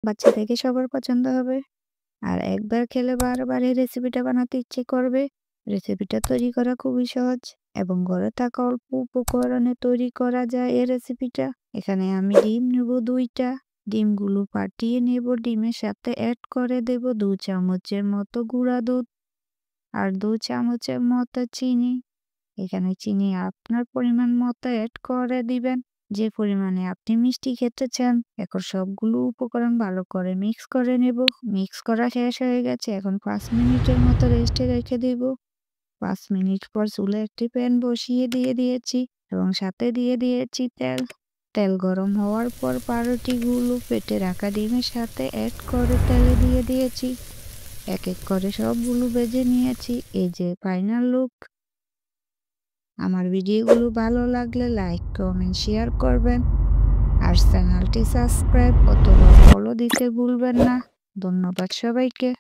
বাচ্চাদেরকে সবার পছন্দ হবে। আর একবার খেলে বারবার এই রেসিপিটা বানাতে ইচ্ছে করবে। রেসিপিটা তৈরি করা খুবই সহজ এবং ঘরে থাকা অল্প উপকরণে তৈরি করা যায় এই রেসিপিটা। এখানে আমি ডিম নেব ২ টা। ডিমগুলো ফাটিয়ে নেব। ডিমের সাথে এড করে দেব ২ চামচের মতো গুঁড়া দুধ আর ২ চামচের মতো চিনি। এখানে চিনি আপনার পরিমাণ মতো এড করে দিবেন। যে পরিমাণে আপনি মিষ্টি খেতে চান। এখন সবগুলো উপকরণ ভালো করে মিক্স করে নেব। মিক্স করা শেষ হয়ে গেছে। এখন ৫ মিনিটের মতো রেস্টে রেখে দেব। ৫ মিনিট পর চুলায় একটি প্যান বসিয়ে দিয়ে দিয়েছি এবং সাথে দিয়ে দিয়েছি তেল। তেল গরম হওয়ার পর পাউরুটিগুলো ফেটে রাখা ডিমের সাথে এড করে তেলে দিয়ে দিয়েছি। এক এক করে সবগুলো ভেজে নিয়েছি। এই যে ফাইনাল লুক। আমার ভিডিওগুলো ভালো লাগলে লাইক, কমেন্ট, শেয়ার করবেন। আর চ্যানেলটি সাবস্ক্রাইব অথবা ফলো দিতে ভুলবেন না। ধন্যবাদ সবাইকে।